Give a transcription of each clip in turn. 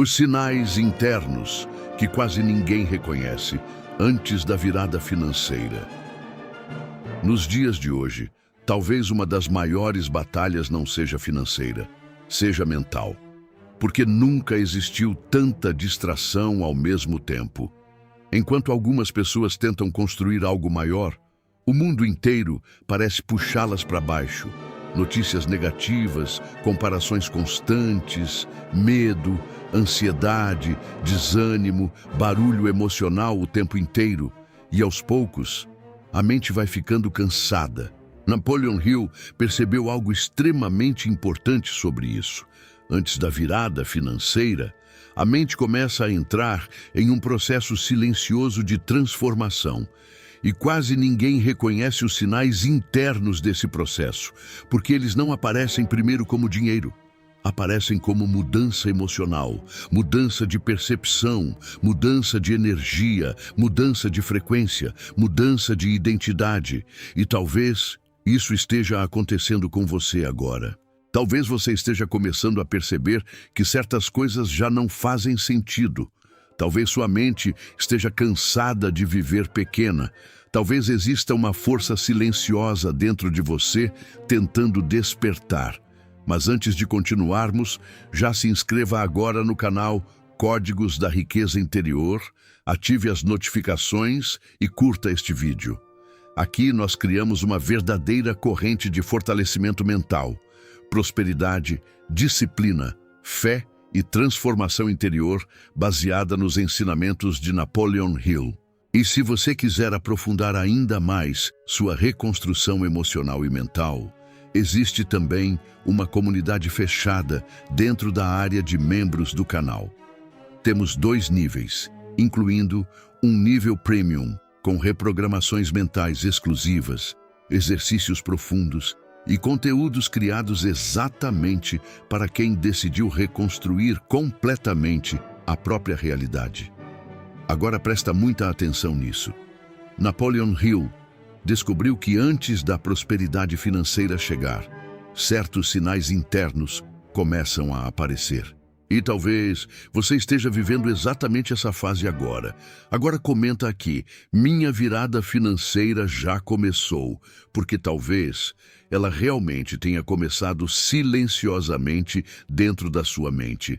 Os sinais internos que quase ninguém reconhece antes da virada financeira. Nos dias de hoje, talvez uma das maiores batalhas não seja financeira, seja mental. Porque nunca existiu tanta distração ao mesmo tempo. Enquanto algumas pessoas tentam construir algo maior, o mundo inteiro parece puxá-las para baixo. Notícias negativas, comparações constantes, medo, ansiedade, desânimo, barulho emocional o tempo inteiro. E aos poucos, a mente vai ficando cansada. Napoleon Hill percebeu algo extremamente importante sobre isso. Antes da virada financeira, a mente começa a entrar em um processo silencioso de transformação. E quase ninguém reconhece os sinais internos desse processo, porque eles não aparecem primeiro como dinheiro. Aparecem como mudança emocional, mudança de percepção, mudança de energia, mudança de frequência, mudança de identidade. E talvez isso esteja acontecendo com você agora. Talvez você esteja começando a perceber que certas coisas já não fazem sentido. Talvez sua mente esteja cansada de viver pequena. Talvez exista uma força silenciosa dentro de você tentando despertar. Mas antes de continuarmos, já se inscreva agora no canal Códigos da Riqueza Interior, ative as notificações e curta este vídeo. Aqui nós criamos uma verdadeira corrente de fortalecimento mental, prosperidade, disciplina, fé e transformação interior baseada nos ensinamentos de Napoleon Hill. E se você quiser aprofundar ainda mais sua reconstrução emocional e mental, existe também uma comunidade fechada dentro da área de membros do canal. Temos 2 níveis, incluindo um nível premium, com reprogramações mentais exclusivas, exercícios profundos e conteúdos criados exatamente para quem decidiu reconstruir completamente a própria realidade. Agora presta muita atenção nisso. Napoleon Hill descobriu que antes da prosperidade financeira chegar, certos sinais internos começam a aparecer. E talvez você esteja vivendo exatamente essa fase agora. Agora comenta aqui, minha virada financeira já começou, porque talvez ela realmente tenha começado silenciosamente dentro da sua mente.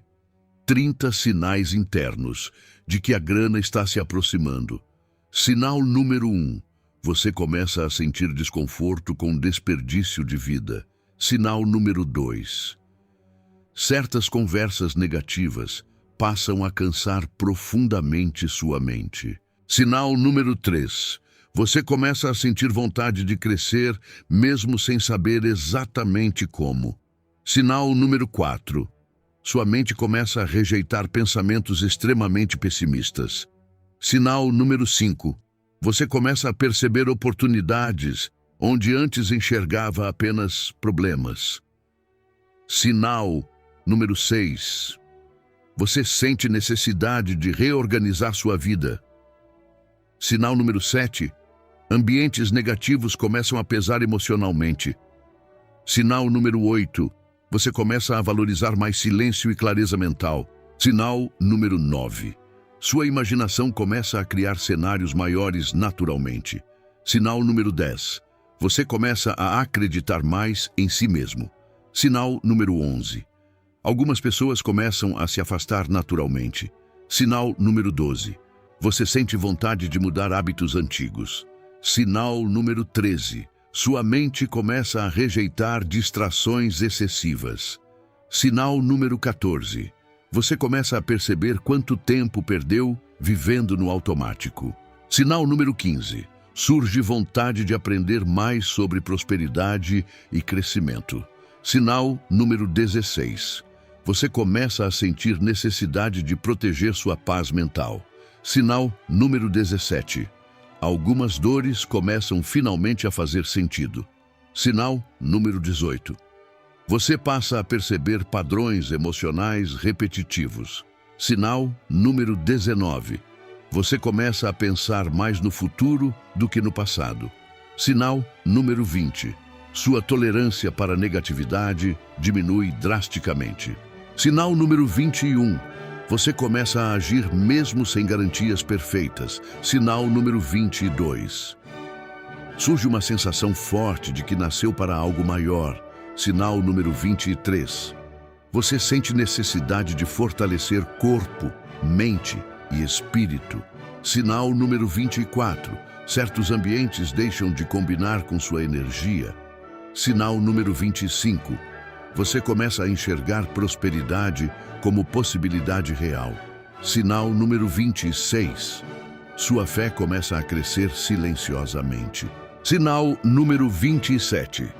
30 sinais internos de que a grana está se aproximando. Sinal número 1. Você começa a sentir desconforto com desperdício de vida. Sinal número 2. Certas conversas negativas passam a cansar profundamente sua mente. Sinal número 3. Você começa a sentir vontade de crescer, mesmo sem saber exatamente como. Sinal número 4. Sua mente começa a rejeitar pensamentos extremamente pessimistas. Sinal número 5. Você começa a perceber oportunidades onde antes enxergava apenas problemas. Sinal número 6. Você sente necessidade de reorganizar sua vida. Sinal número 7. Ambientes negativos começam a pesar emocionalmente. Sinal número 8. Você começa a valorizar mais silêncio e clareza mental. Sinal número 9. Sua imaginação começa a criar cenários maiores naturalmente. Sinal número 10. Você começa a acreditar mais em si mesmo. Sinal número 11. Algumas pessoas começam a se afastar naturalmente. Sinal número 12. Você sente vontade de mudar hábitos antigos. Sinal número 13. Sua mente começa a rejeitar distrações excessivas. Sinal número 14. Você começa a perceber quanto tempo perdeu vivendo no automático. Sinal número 15. Surge vontade de aprender mais sobre prosperidade e crescimento. Sinal número 16. Você começa a sentir necessidade de proteger sua paz mental. Sinal número 17. Algumas dores começam finalmente a fazer sentido. Sinal número 18. Você passa a perceber padrões emocionais repetitivos. Sinal número 19. Você começa a pensar mais no futuro do que no passado. Sinal número 20. Sua tolerância para negatividade diminui drasticamente. Sinal número 21. Você começa a agir mesmo sem garantias perfeitas. Sinal número 22. Surge uma sensação forte de que nasceu para algo maior. Sinal número 23. Você sente necessidade de fortalecer corpo, mente e espírito. Sinal número 24. Certos ambientes deixam de combinar com sua energia. Sinal número 25. Você começa a enxergar prosperidade como possibilidade real. Sinal número 26. Sua fé começa a crescer silenciosamente. Sinal número 27.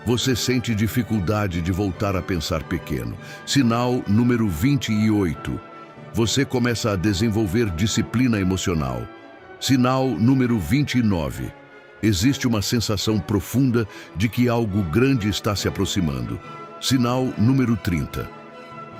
Você sente dificuldade de voltar a pensar pequeno. Sinal número 28. Você começa a desenvolver disciplina emocional. Sinal número 29. Existe uma sensação profunda de que algo grande está se aproximando. Sinal número 30.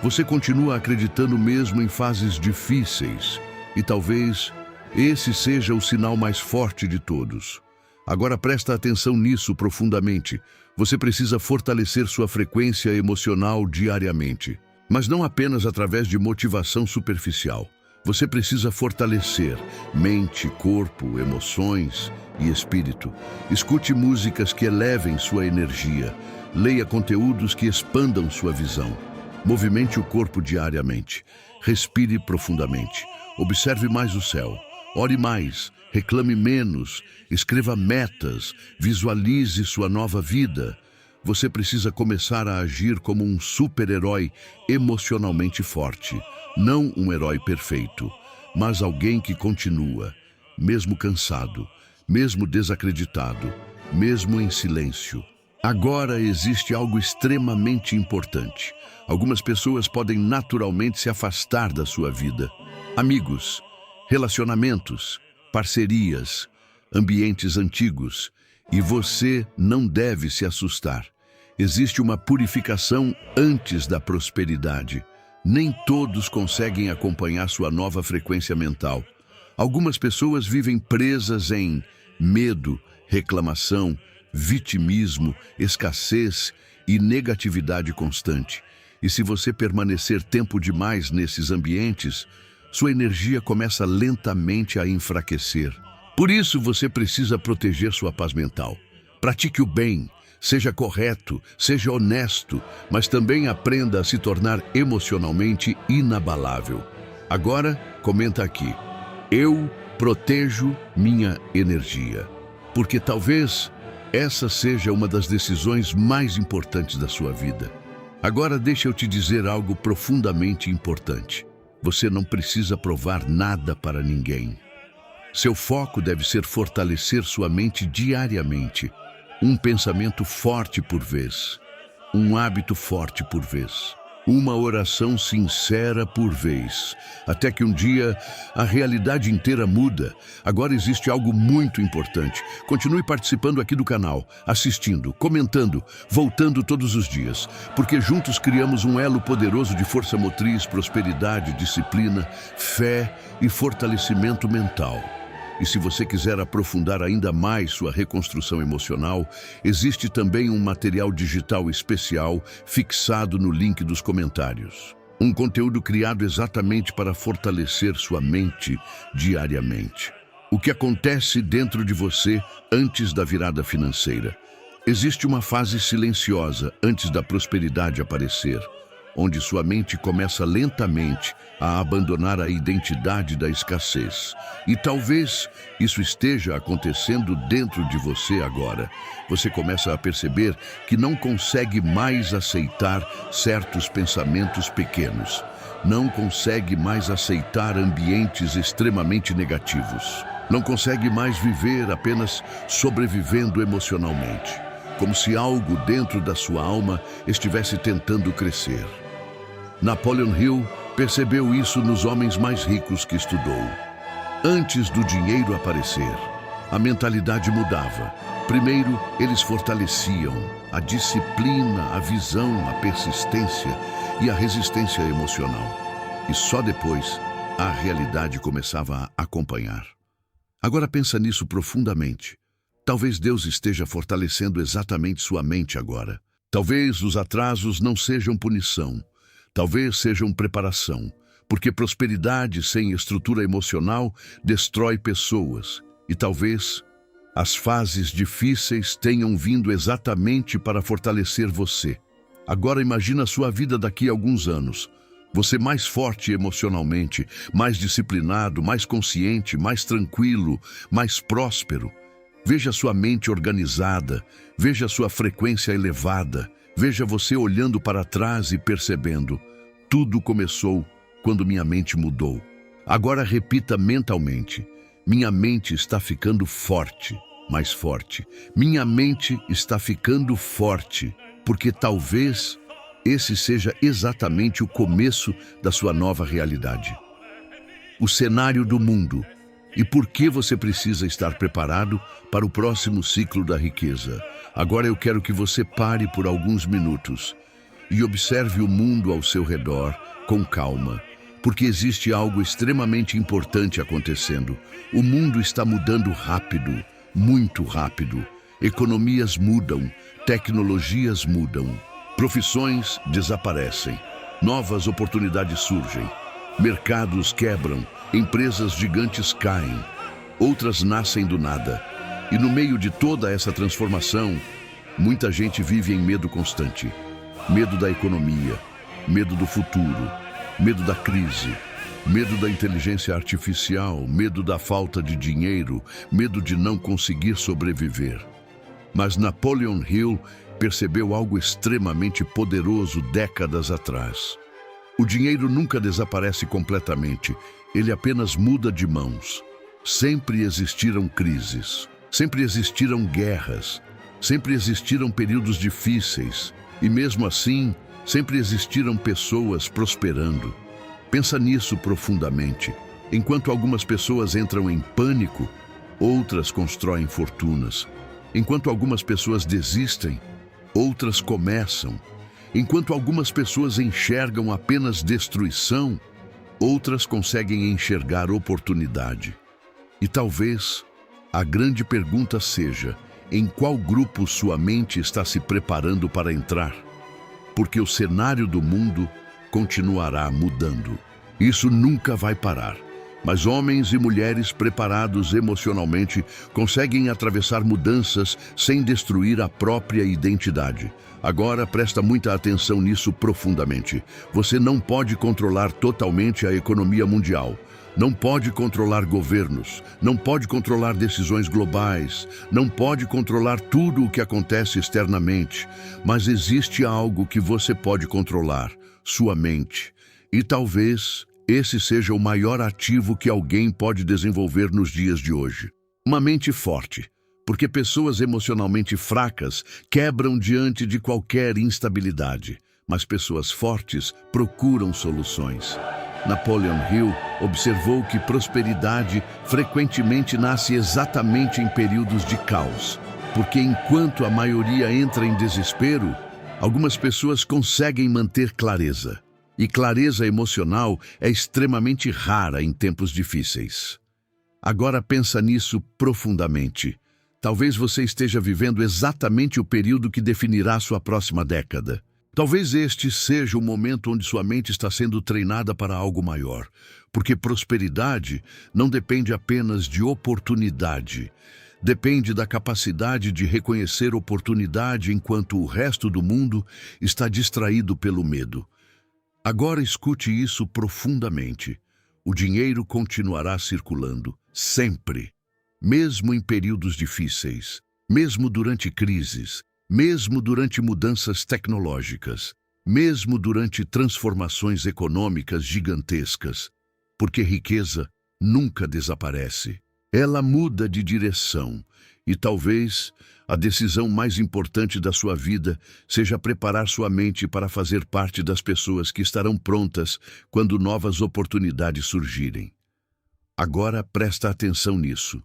Você continua acreditando mesmo em fases difíceis. E talvez esse seja o sinal mais forte de todos. Agora presta atenção nisso profundamente. Você precisa fortalecer sua frequência emocional diariamente. Mas não apenas através de motivação superficial. Você precisa fortalecer mente, corpo, emoções e espírito. Escute músicas que elevem sua energia. Leia conteúdos que expandam sua visão. Movimente o corpo diariamente. Respire profundamente. Observe mais o céu. Ore mais. Reclame menos. Escreva metas. Visualize sua nova vida. Você precisa começar a agir como um super-herói emocionalmente forte. Não um herói perfeito, mas alguém que continua, mesmo cansado, mesmo desacreditado, mesmo em silêncio. Agora existe algo extremamente importante. Algumas pessoas podem naturalmente se afastar da sua vida. Amigos, relacionamentos, parcerias, ambientes antigos. E você não deve se assustar. Existe uma purificação antes da prosperidade. Nem todos conseguem acompanhar sua nova frequência mental. Algumas pessoas vivem presas em medo, reclamação, vitimismo, escassez e negatividade constante. E se você permanecer tempo demais nesses ambientes, sua energia começa lentamente a enfraquecer. Por isso você precisa proteger sua paz mental. Pratique o bem, seja correto, seja honesto, mas também aprenda a se tornar emocionalmente inabalável. Agora, comenta aqui. Eu protejo minha energia. Porque talvez essa seja uma das decisões mais importantes da sua vida. Agora deixa eu te dizer algo profundamente importante. Você não precisa provar nada para ninguém. Seu foco deve ser fortalecer sua mente diariamente. Um pensamento forte por vez. Um hábito forte por vez. Uma oração sincera por vez. Até que um dia a realidade inteira muda. Agora existe algo muito importante. Continue participando aqui do canal, assistindo, comentando, voltando todos os dias. Porque juntos criamos um elo poderoso de força motriz, prosperidade, disciplina, fé e fortalecimento mental. E se você quiser aprofundar ainda mais sua reconstrução emocional, existe também um material digital especial fixado no link dos comentários. Um conteúdo criado exatamente para fortalecer sua mente diariamente. O que acontece dentro de você antes da virada financeira? Existe uma fase silenciosa antes da prosperidade aparecer, onde sua mente começa lentamente a abandonar a identidade da escassez. E talvez isso esteja acontecendo dentro de você agora. Você começa a perceber que não consegue mais aceitar certos pensamentos pequenos. Não consegue mais aceitar ambientes extremamente negativos. Não consegue mais viver apenas sobrevivendo emocionalmente, como se algo dentro da sua alma estivesse tentando crescer. Napoleon Hill percebeu isso nos homens mais ricos que estudou. Antes do dinheiro aparecer, a mentalidade mudava. Primeiro, eles fortaleciam a disciplina, a visão, a persistência e a resistência emocional. E só depois, a realidade começava a acompanhar. Agora pensa nisso profundamente. Talvez Deus esteja fortalecendo exatamente sua mente agora. Talvez os atrasos não sejam punição. Talvez sejam preparação, porque prosperidade sem estrutura emocional destrói pessoas. E talvez as fases difíceis tenham vindo exatamente para fortalecer você. Agora imagina a sua vida daqui a alguns anos. Você mais forte emocionalmente, mais disciplinado, mais consciente, mais tranquilo, mais próspero. Veja sua mente organizada, veja sua frequência elevada, veja você olhando para trás e percebendo: tudo começou quando minha mente mudou. Agora repita mentalmente: minha mente está ficando forte, mais forte. Minha mente está ficando forte, porque talvez esse seja exatamente o começo da sua nova realidade. O cenário do mundo e por que você precisa estar preparado para o próximo ciclo da riqueza. Agora eu quero que você pare por alguns minutos e observe o mundo ao seu redor com calma, porque existe algo extremamente importante acontecendo. O mundo está mudando rápido, muito rápido. Economias mudam, tecnologias mudam, profissões desaparecem, novas oportunidades surgem, mercados quebram, empresas gigantes caem, outras nascem do nada. E no meio de toda essa transformação, muita gente vive em medo constante. Medo da economia, medo do futuro, medo da crise, medo da inteligência artificial, medo da falta de dinheiro, medo de não conseguir sobreviver. Mas Napoleon Hill percebeu algo extremamente poderoso décadas atrás. O dinheiro nunca desaparece completamente, ele apenas muda de mãos. Sempre existiram crises, sempre existiram guerras, sempre existiram períodos difíceis, e mesmo assim, sempre existiram pessoas prosperando. Pensa nisso profundamente. Enquanto algumas pessoas entram em pânico, outras constroem fortunas. Enquanto algumas pessoas desistem, outras começam. Enquanto algumas pessoas enxergam apenas destruição, outras conseguem enxergar oportunidade. E talvez a grande pergunta seja: em qual grupo sua mente está se preparando para entrar? Porque o cenário do mundo continuará mudando. Isso nunca vai parar. Mas homens e mulheres preparados emocionalmente conseguem atravessar mudanças sem destruir a própria identidade. Agora presta muita atenção nisso profundamente. Você não pode controlar totalmente a economia mundial. Não pode controlar governos, não pode controlar decisões globais, não pode controlar tudo o que acontece externamente, mas existe algo que você pode controlar: sua mente. E talvez esse seja o maior ativo que alguém pode desenvolver nos dias de hoje. Uma mente forte, porque pessoas emocionalmente fracas quebram diante de qualquer instabilidade, mas pessoas fortes procuram soluções. Napoleon Hill observou que prosperidade frequentemente nasce exatamente em períodos de caos, porque enquanto a maioria entra em desespero, algumas pessoas conseguem manter clareza. E clareza emocional é extremamente rara em tempos difíceis. Agora pensa nisso profundamente. Talvez você esteja vivendo exatamente o período que definirá sua próxima década. Talvez este seja o momento onde sua mente está sendo treinada para algo maior, porque prosperidade não depende apenas de oportunidade. Depende da capacidade de reconhecer oportunidade enquanto o resto do mundo está distraído pelo medo. Agora escute isso profundamente. O dinheiro continuará circulando, sempre. Mesmo em períodos difíceis, mesmo durante crises, mesmo durante mudanças tecnológicas, mesmo durante transformações econômicas gigantescas, porque riqueza nunca desaparece. Ela muda de direção e talvez a decisão mais importante da sua vida seja preparar sua mente para fazer parte das pessoas que estarão prontas quando novas oportunidades surgirem. Agora presta atenção nisso.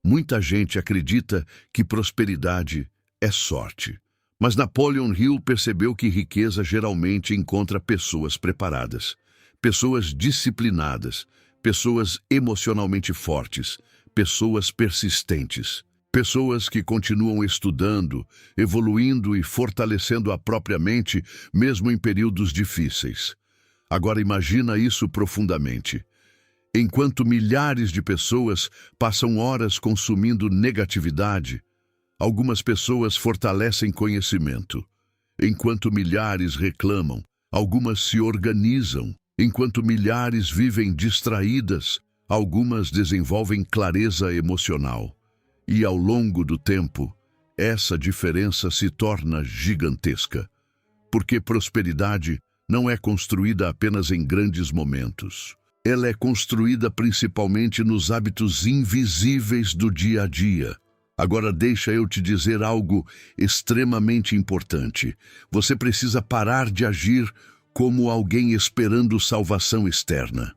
Muita gente acredita que prosperidade é sorte. Mas Napoleon Hill percebeu que riqueza geralmente encontra pessoas preparadas, pessoas disciplinadas, pessoas emocionalmente fortes, pessoas persistentes, pessoas que continuam estudando, evoluindo e fortalecendo a própria mente, mesmo em períodos difíceis. Agora imagina isso profundamente. Enquanto milhares de pessoas passam horas consumindo negatividade, algumas pessoas fortalecem conhecimento. Enquanto milhares reclamam, algumas se organizam. Enquanto milhares vivem distraídas, algumas desenvolvem clareza emocional. E ao longo do tempo, essa diferença se torna gigantesca. Porque prosperidade não é construída apenas em grandes momentos. Ela é construída principalmente nos hábitos invisíveis do dia a dia. Agora deixa eu te dizer algo extremamente importante. Você precisa parar de agir como alguém esperando salvação externa.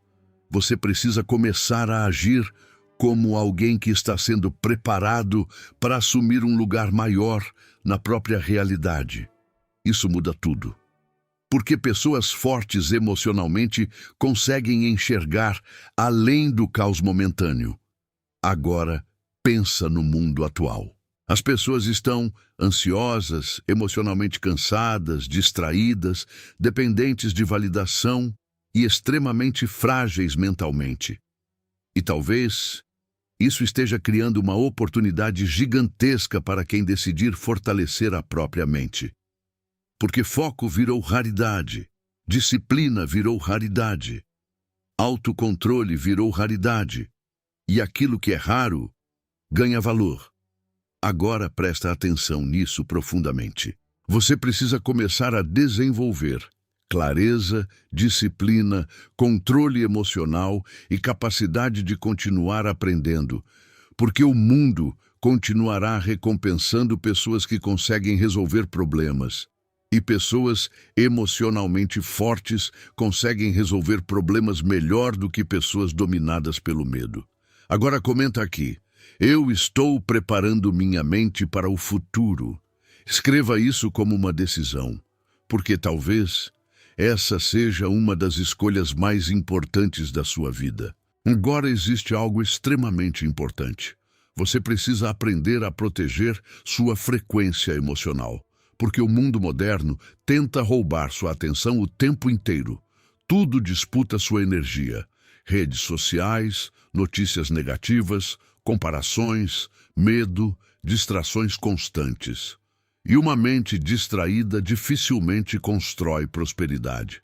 Você precisa começar a agir como alguém que está sendo preparado para assumir um lugar maior na própria realidade. Isso muda tudo. Porque pessoas fortes emocionalmente conseguem enxergar além do caos momentâneo. Agora, pensa no mundo atual. As pessoas estão ansiosas, emocionalmente cansadas, distraídas, dependentes de validação e extremamente frágeis mentalmente. E talvez isso esteja criando uma oportunidade gigantesca para quem decidir fortalecer a própria mente. Porque foco virou raridade, disciplina virou raridade, autocontrole virou raridade, e aquilo que é raro ganha valor. Agora presta atenção nisso profundamente. Você precisa começar a desenvolver clareza, disciplina, controle emocional e capacidade de continuar aprendendo, porque o mundo continuará recompensando pessoas que conseguem resolver problemas. E pessoas emocionalmente fortes conseguem resolver problemas melhor do que pessoas dominadas pelo medo. Agora comenta aqui. Eu estou preparando minha mente para o futuro. Escreva isso como uma decisão, porque talvez essa seja uma das escolhas mais importantes da sua vida. Agora existe algo extremamente importante. Você precisa aprender a proteger sua frequência emocional, porque o mundo moderno tenta roubar sua atenção o tempo inteiro. Tudo disputa sua energia. Redes sociais, notícias negativas, comparações, medo, distrações constantes. E uma mente distraída dificilmente constrói prosperidade.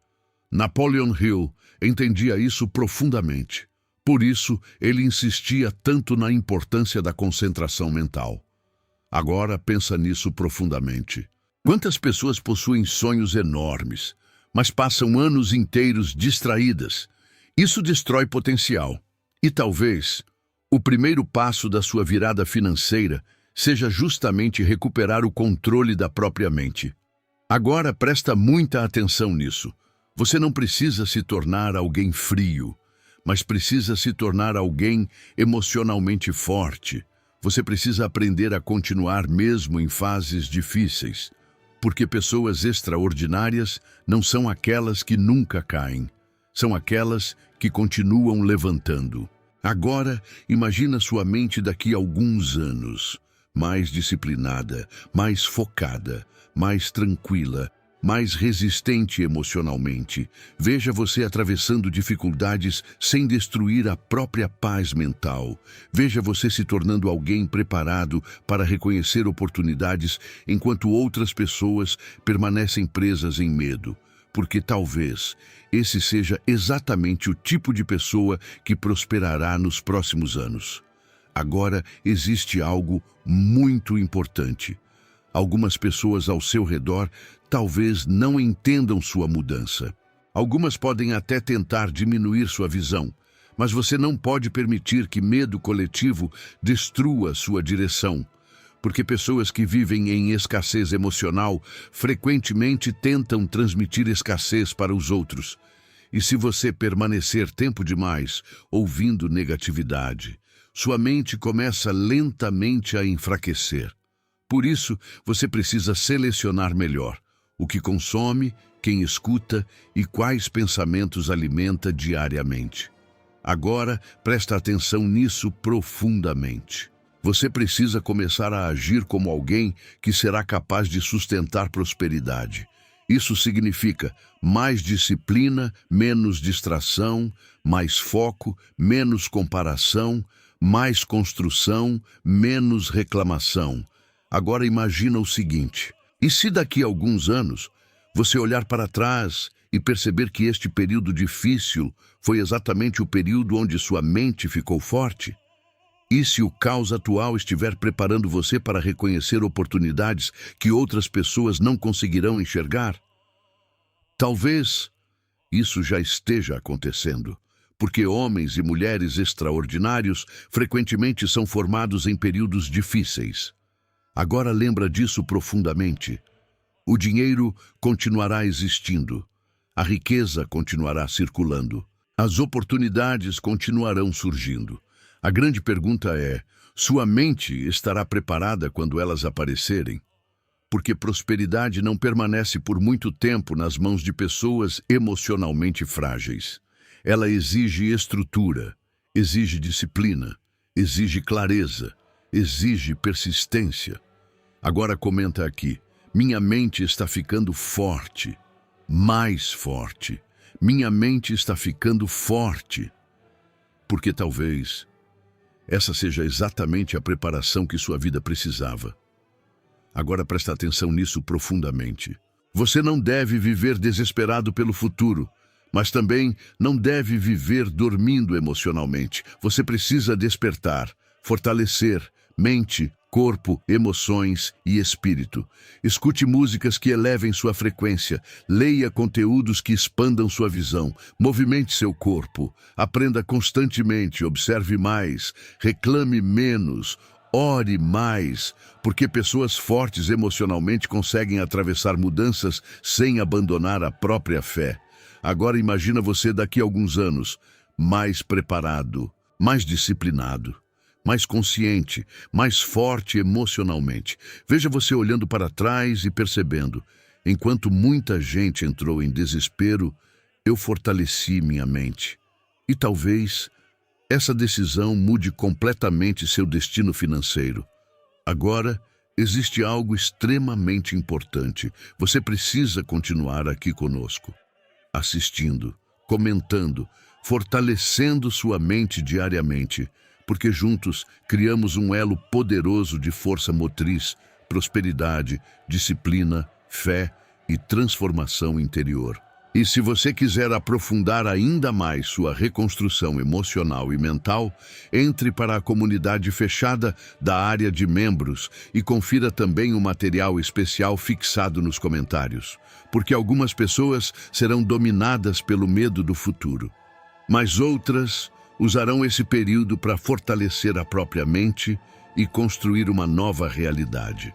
Napoleon Hill entendia isso profundamente. Por isso, ele insistia tanto na importância da concentração mental. Agora pensa nisso profundamente. Quantas pessoas possuem sonhos enormes, mas passam anos inteiros distraídas? Isso destrói potencial. E talvez o primeiro passo da sua virada financeira seja justamente recuperar o controle da própria mente. Agora presta muita atenção nisso. Você não precisa se tornar alguém frio, mas precisa se tornar alguém emocionalmente forte. Você precisa aprender a continuar mesmo em fases difíceis, porque pessoas extraordinárias não são aquelas que nunca caem, são aquelas que continuam levantando. Agora, imagina sua mente daqui a alguns anos, mais disciplinada, mais focada, mais tranquila, mais resistente emocionalmente. Veja você atravessando dificuldades sem destruir a própria paz mental. Veja você se tornando alguém preparado para reconhecer oportunidades enquanto outras pessoas permanecem presas em medo. Porque talvez esse seja exatamente o tipo de pessoa que prosperará nos próximos anos. Agora existe algo muito importante. Algumas pessoas ao seu redor talvez não entendam sua mudança. Algumas podem até tentar diminuir sua visão, mas você não pode permitir que medo coletivo destrua sua direção. Porque pessoas que vivem em escassez emocional frequentemente tentam transmitir escassez para os outros. E se você permanecer tempo demais ouvindo negatividade, sua mente começa lentamente a enfraquecer. Por isso, você precisa selecionar melhor o que consome, quem escuta e quais pensamentos alimenta diariamente. Agora, presta atenção nisso profundamente. Você precisa começar a agir como alguém que será capaz de sustentar prosperidade. Isso significa mais disciplina, menos distração, mais foco, menos comparação, mais construção, menos reclamação. Agora imagina o seguinte: e se daqui a alguns anos você olhar para trás e perceber que este período difícil foi exatamente o período onde sua mente ficou forte? E se o caos atual estiver preparando você para reconhecer oportunidades que outras pessoas não conseguirão enxergar? Talvez isso já esteja acontecendo, porque homens e mulheres extraordinários frequentemente são formados em períodos difíceis. Agora lembra disso profundamente. O dinheiro continuará existindo, a riqueza continuará circulando, as oportunidades continuarão surgindo. A grande pergunta é: sua mente estará preparada quando elas aparecerem? Porque prosperidade não permanece por muito tempo nas mãos de pessoas emocionalmente frágeis. Ela exige estrutura, exige disciplina, exige clareza, exige persistência. Agora comenta aqui: minha mente está ficando forte, mais forte. Minha mente está ficando forte. Porque talvez essa seja exatamente a preparação que sua vida precisava. Agora presta atenção nisso profundamente. Você não deve viver desesperado pelo futuro, mas também não deve viver dormindo emocionalmente. Você precisa despertar, fortalecer mente, corpo, emoções e espírito. Escute músicas que elevem sua frequência, leia conteúdos que expandam sua visão, movimente seu corpo, aprenda constantemente, observe mais, reclame menos, ore mais, porque pessoas fortes emocionalmente conseguem atravessar mudanças sem abandonar a própria fé. Agora imagina você daqui a alguns anos, mais preparado, mais disciplinado, mais consciente, mais forte emocionalmente. Veja você olhando para trás e percebendo: enquanto muita gente entrou em desespero, eu fortaleci minha mente. E talvez essa decisão mude completamente seu destino financeiro. Agora, existe algo extremamente importante. Você precisa continuar aqui conosco, assistindo, comentando, fortalecendo sua mente diariamente, porque juntos criamos um elo poderoso de força motriz, prosperidade, disciplina, fé e transformação interior. E se você quiser aprofundar ainda mais sua reconstrução emocional e mental, entre para a comunidade fechada da área de membros e confira também o material especial fixado nos comentários, porque algumas pessoas serão dominadas pelo medo do futuro, mas outras usarão esse período para fortalecer a própria mente e construir uma nova realidade.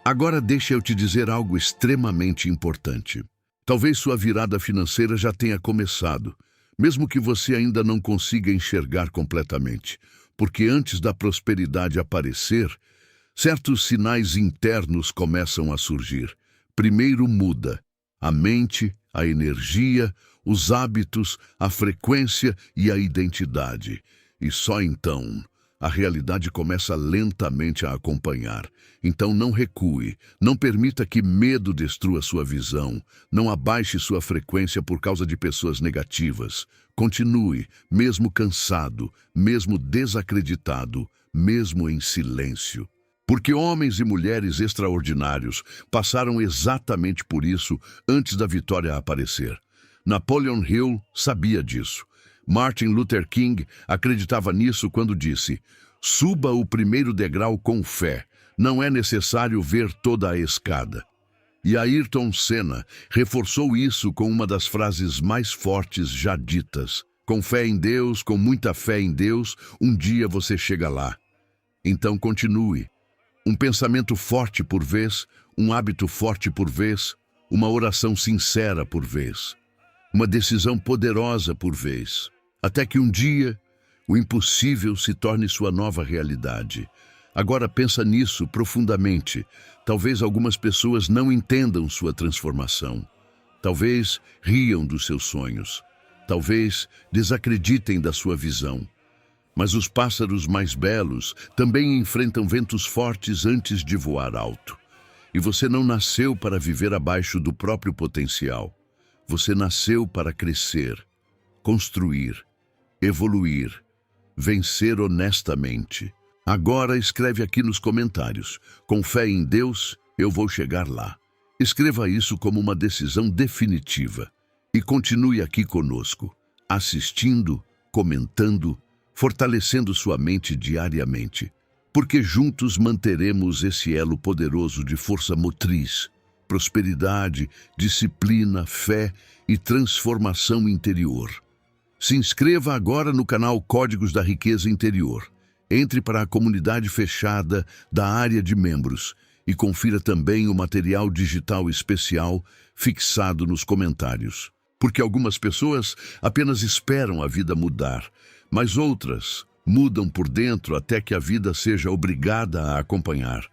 Agora deixa eu te dizer algo extremamente importante. Talvez sua virada financeira já tenha começado, mesmo que você ainda não consiga enxergar completamente, porque antes da prosperidade aparecer, certos sinais internos começam a surgir. Primeiro muda a mente, a energia, os hábitos, a frequência e a identidade. E só então a realidade começa lentamente a acompanhar. Então não recue, não permita que medo destrua sua visão, não abaixe sua frequência por causa de pessoas negativas. Continue, mesmo cansado, mesmo desacreditado, mesmo em silêncio. Porque homens e mulheres extraordinários passaram exatamente por isso antes da vitória aparecer. Napoleon Hill sabia disso. Martin Luther King acreditava nisso quando disse: suba o primeiro degrau com fé, não é necessário ver toda a escada. E Ayrton Senna reforçou isso com uma das frases mais fortes já ditas: com fé em Deus, com muita fé em Deus, um dia você chega lá. Então continue. Um pensamento forte por vez, um hábito forte por vez, uma oração sincera por vez, uma decisão poderosa por vez, até que um dia o impossível se torne sua nova realidade. Agora pensa nisso profundamente. Talvez algumas pessoas não entendam sua transformação. Talvez riam dos seus sonhos. Talvez desacreditem da sua visão. Mas os pássaros mais belos também enfrentam ventos fortes antes de voar alto. E você não nasceu para viver abaixo do próprio potencial. Você nasceu para crescer, construir, evoluir, vencer honestamente. Agora escreve aqui nos comentários: com fé em Deus, eu vou chegar lá. Escreva isso como uma decisão definitiva. E continue aqui conosco, assistindo, comentando, fortalecendo sua mente diariamente. Porque juntos manteremos esse elo poderoso de força motriz, prosperidade, disciplina, fé e transformação interior. Se inscreva agora no canal Códigos da Riqueza Interior. Entre para a comunidade fechada da área de membros e confira também o material digital especial fixado nos comentários. Porque algumas pessoas apenas esperam a vida mudar, mas outras mudam por dentro até que a vida seja obrigada a acompanhar.